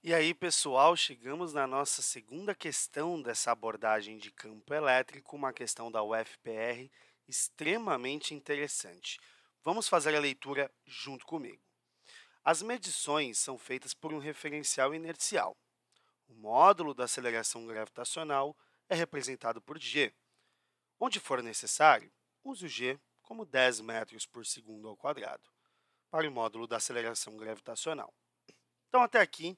E aí, pessoal, chegamos na nossa segunda questão dessa abordagem de campo elétrico, uma questão da UFPR extremamente interessante. Vamos fazer a leitura junto comigo. As medições são feitas por um referencial inercial. O módulo da aceleração gravitacional é representado por g. Onde for necessário, use o g como 10 metros por segundo ao quadrado para o módulo da aceleração gravitacional. Então, até aqui,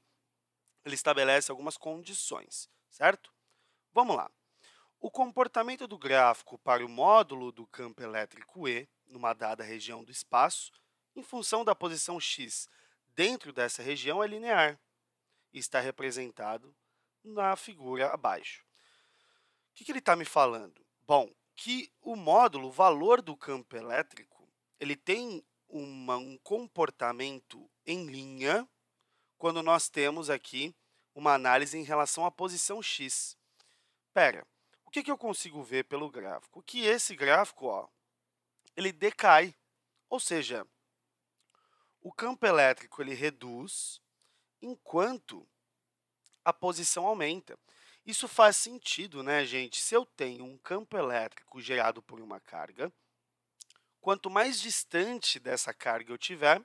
ele estabelece algumas condições, certo? Vamos lá. O comportamento do gráfico para o módulo do campo elétrico E, numa dada região do espaço, em função da posição x dentro dessa região, é linear e está representado na figura abaixo. O que ele está me falando? Bom, que o módulo, o valor do campo elétrico, ele tem um comportamento em linha quando nós temos aqui uma análise em relação à posição x. Espera, o que eu consigo ver pelo gráfico? Que esse gráfico, ele decai, ou seja, o campo elétrico ele reduz enquanto a posição aumenta. Isso faz sentido, né, gente? Se eu tenho um campo elétrico gerado por uma carga, quanto mais distante dessa carga eu tiver,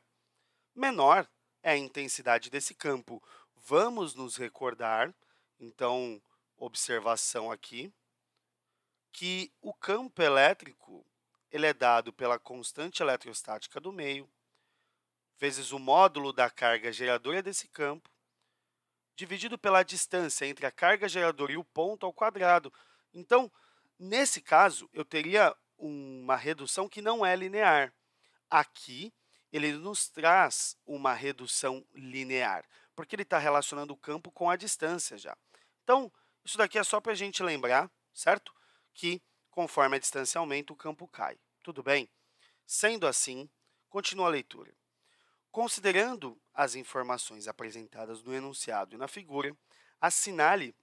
menor é a intensidade desse campo. Vamos nos recordar, então, observação aqui, que o campo elétrico ele é dado pela constante eletrostática do meio, vezes o módulo da carga geradora desse campo, dividido pela distância entre a carga geradora e o ponto ao quadrado. Então, nesse caso, eu teria uma redução que não é linear. Aqui, ele nos traz uma redução linear, porque ele está relacionando o campo com a distância já. Então, isso daqui é só para a gente lembrar, certo? Que conforme a distância aumenta, o campo cai. Tudo bem? Sendo assim, continua a leitura. Considerando as informações apresentadas no enunciado e na figura, assinale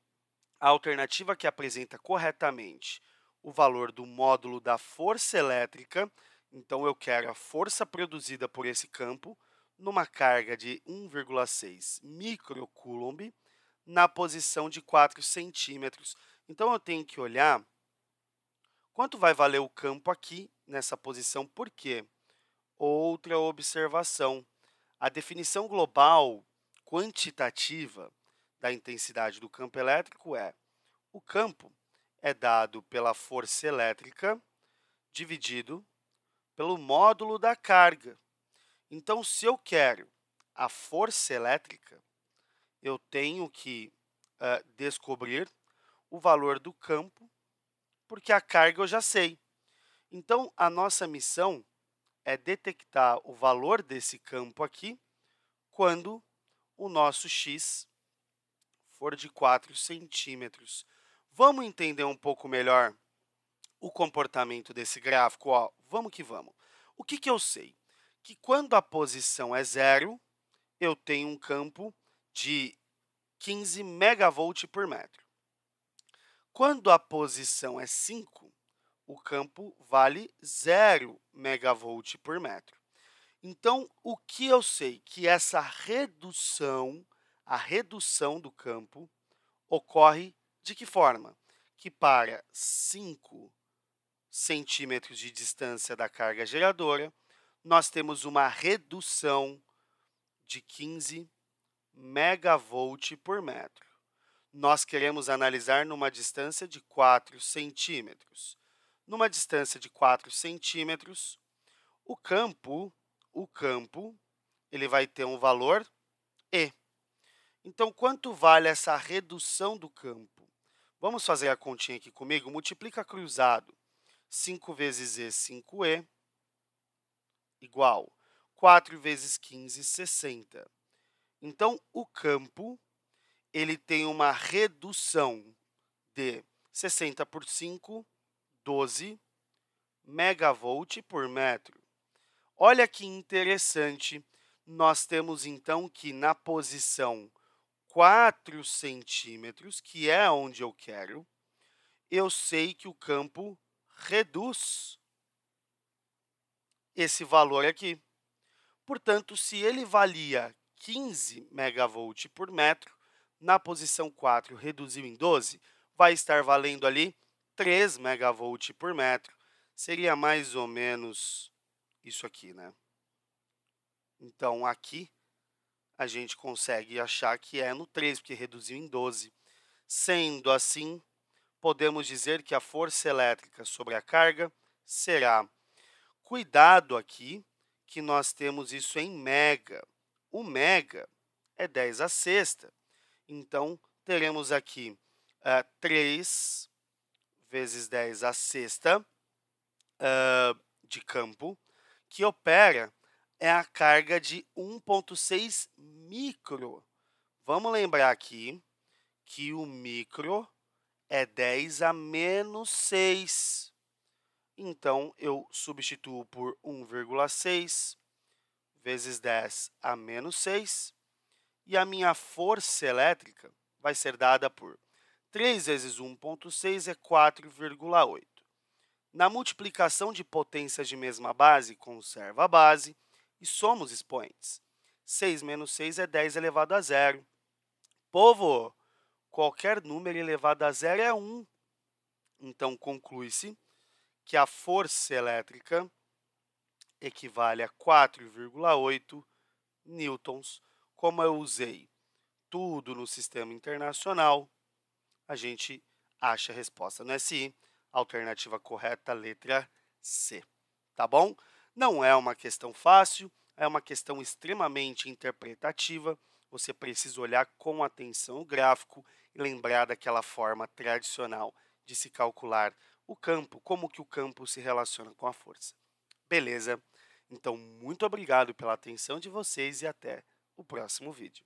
a alternativa que apresenta corretamente o valor do módulo da força elétrica. Então, eu quero a força produzida por esse campo numa carga de 1,6 microcoulomb na posição de 4 centímetros. Então, eu tenho que olhar quanto vai valer o campo aqui nessa posição. Por quê? Outra observação. A definição global quantitativa da intensidade do campo elétrico é: o campo é dado pela força elétrica dividido pelo módulo da carga. Então, se eu quero a força elétrica, eu tenho que descobrir o valor do campo, porque a carga eu já sei. Então, a nossa missão é detectar o valor desse campo aqui quando o nosso x for de 4 centímetros. Vamos entender um pouco melhor o comportamento desse gráfico? Vamos que vamos. O que eu sei? Que quando a posição é zero, eu tenho um campo de 15 megavolt por metro. Quando a posição é 5, o campo vale 0 megavolt por metro. Então, o que eu sei? Que essa redução, a redução do campo, ocorre de que forma? Que para 5 centímetros de distância da carga geradora, nós temos uma redução de 15 megavolt por metro. Nós queremos analisar numa distância de 4 centímetros. Numa distância de 4 centímetros, o campo ele vai ter um valor E. Então, quanto vale essa redução do campo? Vamos fazer a continha aqui comigo? Multiplica cruzado. 5 vezes E, 5E, igual 4 vezes 15, 60. Então, o campo ele tem uma redução de 60 por 5, 12 megavolt por metro. Olha que interessante, nós temos então que na posição 4 centímetros, que é onde eu quero, eu sei que o campo reduz esse valor aqui. Portanto, se ele valia 15 megavolt por metro. Na posição 4, reduziu em 12, vai estar valendo ali 3 megavolt por metro. Seria mais ou menos isso aqui, né? Então, aqui a gente consegue achar que é no 3, porque reduziu em 12. Sendo assim, podemos dizer que a força elétrica sobre a carga será, cuidado aqui, que nós temos isso em mega. O mega é 10 a sexta. Então, teremos aqui 3 vezes 10 a sexta de campo, que opera é a carga de 1,6 micro. Vamos lembrar aqui que o micro é 10 a menos 6. Então, eu substituo por 1,6 vezes 10 a menos 6. E a minha força elétrica vai ser dada por 3 vezes 1,6 é 4,8. Na multiplicação de potências de mesma base, conserva a base e somos expoentes. 6 menos 6 é 10 elevado a zero. Povo, qualquer número elevado a zero é 1. Então, conclui-se que a força elétrica equivale a 4,8 newtons. Como eu usei tudo no sistema internacional, a gente acha a resposta no SI. Alternativa correta, letra C. Tá bom? Não é uma questão fácil, é uma questão extremamente interpretativa. Você precisa olhar com atenção o gráfico e lembrar daquela forma tradicional de se calcular o campo, como que o campo se relaciona com a força. Beleza? Então, muito obrigado pela atenção de vocês e até o próximo vídeo.